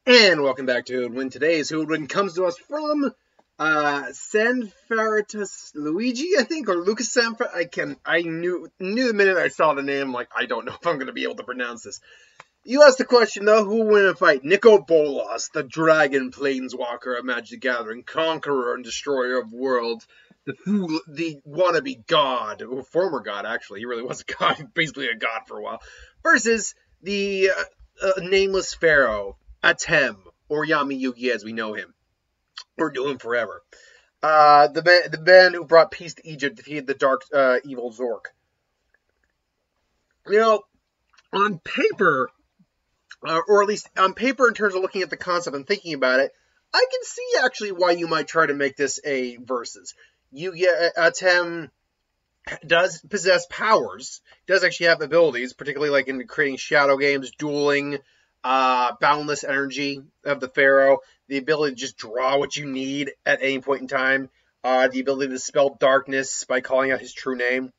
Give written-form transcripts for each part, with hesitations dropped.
And welcome back to Hoodwin. Today's Hoodwin comes to us from Sanfaratus Luigi, I think, or Lucas Sanfar. I knew the minute I saw the name, like, I don't know if I'm going to be able to pronounce this. You asked the question, though, who will win a fight? Nicol Bolas, the dragon planeswalker of Magic the Gathering, conqueror and destroyer of worlds, the wannabe god, or former god, actually. He really was a god, basically a god for a while, versus the nameless Pharaoh, Atem, or Yami Yugi as we know him, or knew him forever. The man who brought peace to Egypt defeated the dark, evil Zork. You know, on paper, or at least on paper in terms of looking at the concept and thinking about it, I can see actually why you might try to make this a versus. Atem does possess powers, does actually have abilities, particularly like in creating shadow games, dueling, boundless energy of the Pharaoh, the ability to just draw what you need at any point in time, the ability to spell darkness by calling out his true name.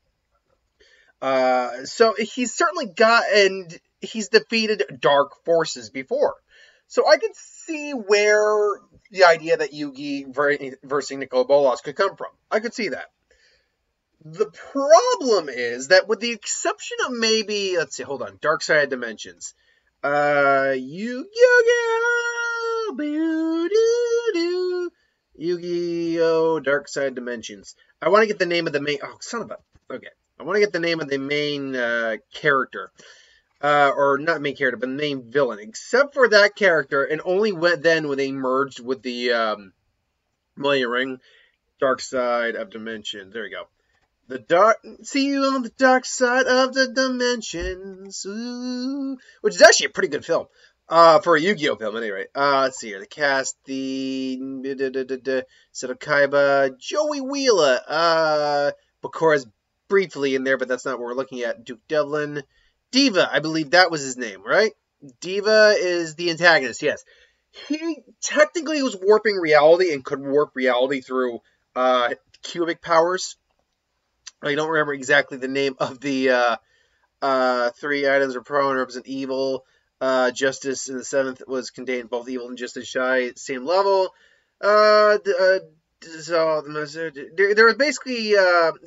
So he's certainly got, and he's defeated dark forces before. So I could see where the idea that Yugi versus Nicol Bolas could come from. I could see that. The problem is that with the exception of maybe, let's see, hold on, Dark Side Dimensions. Yu-Gi-Oh! Dark Side Dimensions. I want to get the name of the main, okay. I want to get the name of the main, character. Or not main character, but the main villain. Except for that character, and only then when they merged with the, Millennium Ring, Dark Side of Dimensions. There we go. See you on the dark side of the dimensions, ooh, which is actually a pretty good film, for a Yu-Gi-Oh film, at any rate. Let's see here, the cast, Kaiba, Joey Wheeler, Bakura's briefly in there, but that's not what we're looking at. Duke Devlin, Diva, I believe that was his name, right? Diva is the antagonist, yes. He technically was warping reality and could warp reality through, cubic powers. I don't remember exactly the name of the three items or pro and represent evil. Justice in the seventh was contained both evil and justice shy, same level. So there was basically he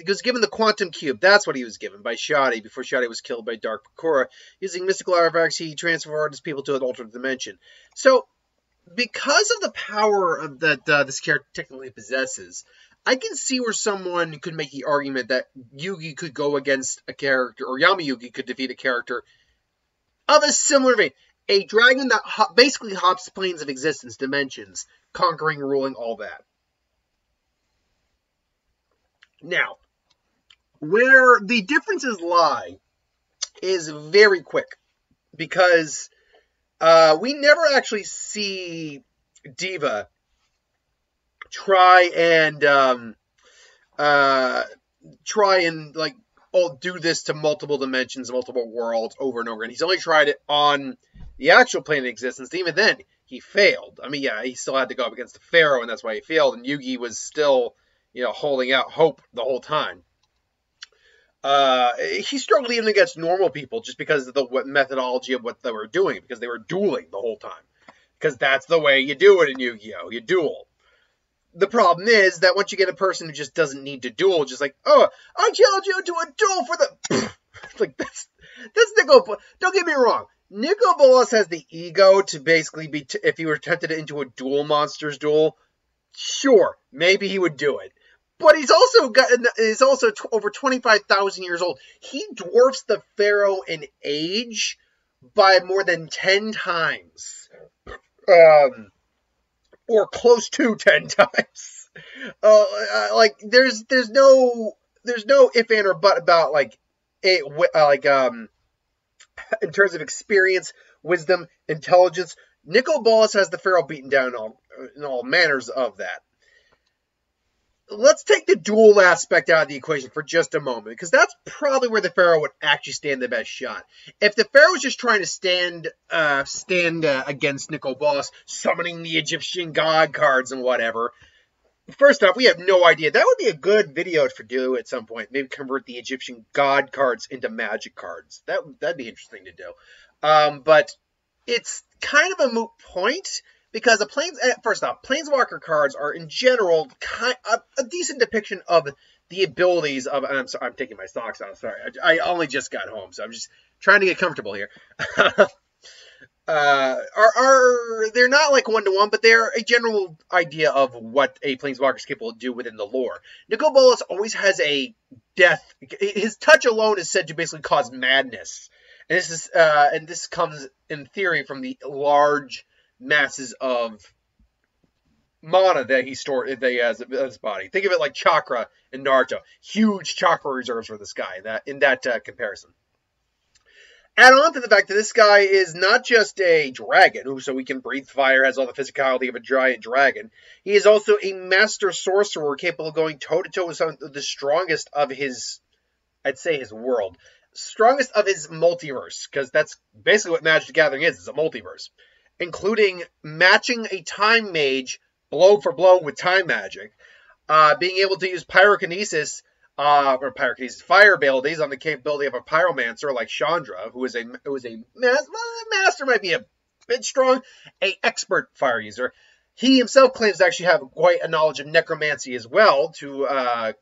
was given the quantum cube. That's what he was given by Shadi before Shadi was killed by Dark Bakura. Using mystical artifacts, he transferred his people to an alternate dimension. So because of the power that this character technically possesses, I can see where someone could make the argument that Yugi could go against a character, or Yami Yugi could defeat a character of a similar vein. A dragon that basically hops planes of existence, dimensions, conquering, ruling, all that. Now, where the differences lie is very quick, because we never actually see Diva try and like do this to multiple dimensions, multiple worlds over and over again. He's only tried it on the actual plane of existence. And even then, he failed. I mean, yeah, he still had to go up against the Pharaoh, and that's why he failed. And Yugi was still, holding out hope the whole time. He struggled even against normal people just because of the methodology of what they were doing, because they were dueling the whole time. Because that's the way you do it in Yu-Gi-Oh! You duel. The problem is that once you get a person who just doesn't need to duel, just like, oh, I challenge you to a duel for the... like, that's Nicol. Don't get me wrong. Nicol Bolas has the ego to basically be, if he were tempted into a duel monsters duel, sure, maybe he would do it. But he's also over 25,000 years old. He dwarfs the Pharaoh in age by more than 10 times. Or close to 10 times. Like there's no if and or but about in terms of experience, wisdom, intelligence. Nicol Bolas has the Pharaoh beaten down in all manners of that. Let's take the duel aspect out of the equation for just a moment, because that's probably where the Pharaoh would actually stand the best shot. If the Pharaoh was just trying to stand against Nicol Bolas, summoning the Egyptian god cards and whatever, first off, we have no idea. That would be a good video for do at some point. Maybe convert the Egyptian god cards into magic cards. That'd be interesting to do. But it's kind of a moot point because first off, Planeswalker cards are in general a decent depiction of the abilities of. And I'm sorry, I'm taking my socks off. Sorry, I only just got home, so I'm just trying to get comfortable here. They're not like one-to-one, but they're a general idea of what a Planeswalker is capable of do within the lore. Nicol Bolas always has a death. His touch alone is said to basically cause madness. And this comes in theory from the large masses of mana that he has in his body. Think of it like chakra in Naruto. Huge chakra reserves for this guy in that comparison. Add on to the fact that this guy is not just a dragon, so he can breathe fire, has all the physicality of a giant dragon. He is also a master sorcerer capable of going toe-to-toe with some of the strongest of his, I'd say his world. Strongest of his multiverse, because that's basically what Magic the Gathering is a multiverse. Including matching a time mage blow for blow with time magic, being able to use pyrokinesis, fire abilities on the capability of a pyromancer like Chandra, who is a master, might be a bit strong, a expert fire user. He himself claims to actually have quite a knowledge of necromancy as well to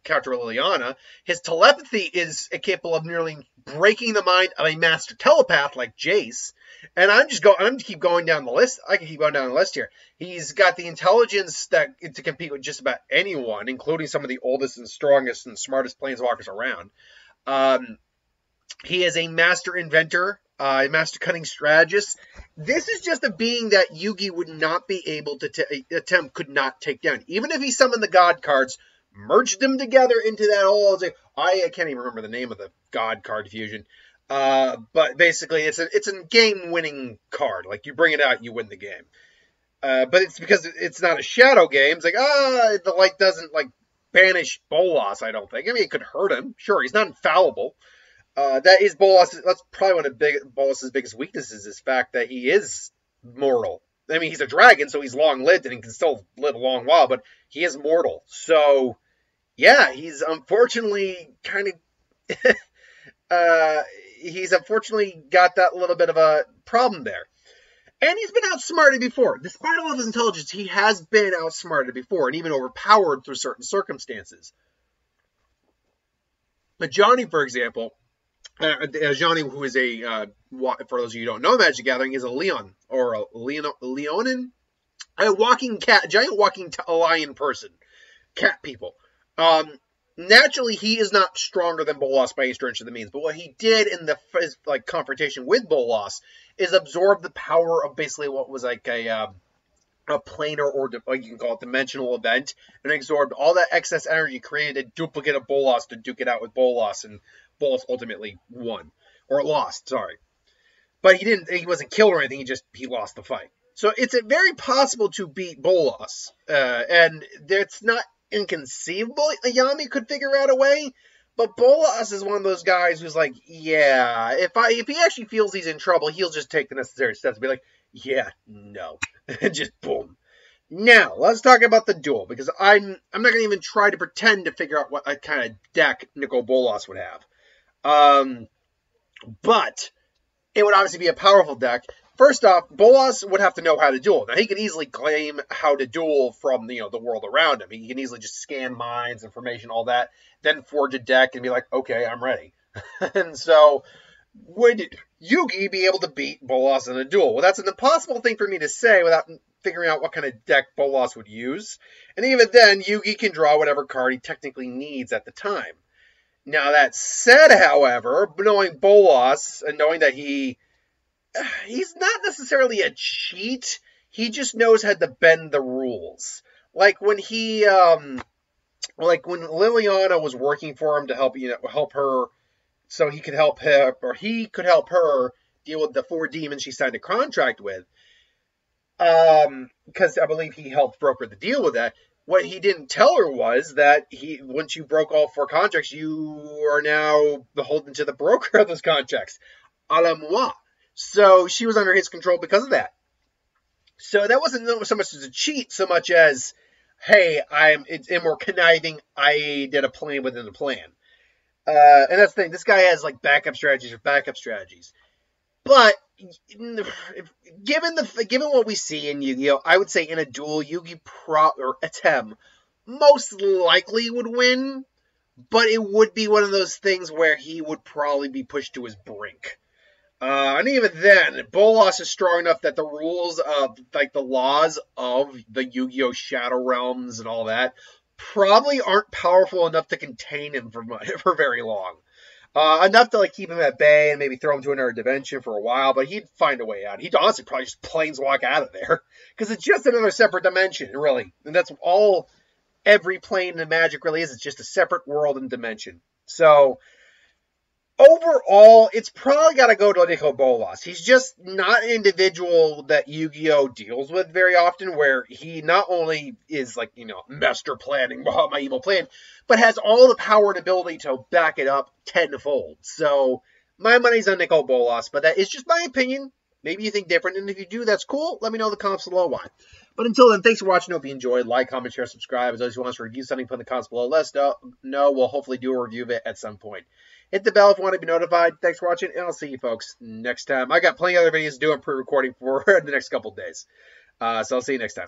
counter Liliana. His telepathy is capable of nearly breaking the mind of a master telepath like Jace. And I'm going to keep going down the list. I can keep going down the list here. He's got the intelligence to compete with just about anyone, including some of the oldest and strongest and smartest planeswalkers around. He is a master inventor, a master cunning strategist. This is just a being that Yugi would not be able to attempt, could not take down. Even if he summoned the God cards, merged them together into that whole. I can't even remember the name of the God card fusion. But basically, it's a game-winning card. Like, you bring it out, you win the game. But it's because it's not a shadow game. It's like, the light doesn't, banish Bolas, I don't think. I mean, it could hurt him. Sure, he's not infallible. That is Bolas. That's probably one of Bolas's biggest weaknesses, is the fact that he is mortal. I mean, he's a dragon, so he's long-lived, and he can still live a long while, but he is mortal. So, yeah, he's unfortunately kind of... he's unfortunately got that little bit of a problem there. And he's been outsmarted before. Despite all of his intelligence, he has been outsmarted before and even overpowered through certain circumstances. But Johnny, for example, Johnny, who is for those of you who don't know Magic Gathering, is a Leon, or a Leonin? A walking cat, giant walking lion person. Cat people. Naturally, he is not stronger than Bolas by any stretch of the means, but what he did in his confrontation with Bolas is absorb the power of basically what was like a planar, or you can call it dimensional event, and absorbed all that excess energy, created a duplicate of Bolas to duke it out with Bolas, and Bolas ultimately won. Or lost, sorry. But he wasn't killed or anything, he lost the fight. So it's very possible to beat Bolas, and it's not inconceivable Yami could figure out a way, but Bolas is one of those guys who's like, yeah, if he actually feels he's in trouble, he'll just take the necessary steps and be like, yeah, no, and just boom. Now, let's talk about the duel, because I'm not going to even try to pretend to figure out what kind of deck Nicol Bolas would have. But it would obviously be a powerful deck. First off, Bolas would have to know how to duel. Now, he can easily claim how to duel from the world around him. He can easily just scan minds, information, all that, then forge a deck and be like, okay, I'm ready. And so, would Yugi be able to beat Bolas in a duel? Well, that's an impossible thing for me to say without figuring out what kind of deck Bolas would use. And even then, Yugi can draw whatever card he technically needs at the time. Now, that said, however, knowing Bolas and knowing that he's not necessarily a cheat. He just knows how to bend the rules. Like when when Liliana was working for him to help her, so he could help him, or he could help her deal with the 4 demons she signed a contract with. Because I believe he helped broker the deal with that. What he didn't tell her was that once you broke all 4 contracts, you are now beholden to the broker of those contracts. A la moi. So she was under his control because of that. So that wasn't so much as a cheat, so much as, hey, it's more conniving. I did a plan within a plan. And that's the thing. This guy has backup strategies or backup strategies. But given what we see in Yu-Gi-Oh, I would say in a duel, Yugi or Atem most likely would win, but it would be one of those things where he would probably be pushed to his brink. And even then, Bolas is strong enough that the rules of, like, the laws of the Yu-Gi-Oh! Shadow Realms and all that probably aren't powerful enough to contain him for very long. Enough to, like, keep him at bay and maybe throw him to another dimension for a while, but he'd find a way out. He'd honestly probably just planeswalk out of there, because it's just another separate dimension, really. And that's all every plane in Magic really is. It's just a separate world and dimension. So overall, it's probably got to go to Nicol Bolas. He's just not an individual that Yu-Gi-Oh! Deals with very often, where he not only is, like, master planning my evil plan, but has all the power and ability to back it up tenfold. So my money's on Nicol Bolas, but that is just my opinion. Maybe you think different, and if you do, that's cool. Let me know in the comments below why. But until then, thanks for watching. Hope you enjoyed. Like, comment, share, subscribe. As always, if you want us to review something, put in the comments below. Let us know. We'll hopefully do a review of it at some point. Hit the bell if you want to be notified. Thanks for watching, and I'll see you folks next time. I got plenty of other videos to do. I'm pre-recording for the next couple days. So I'll see you next time.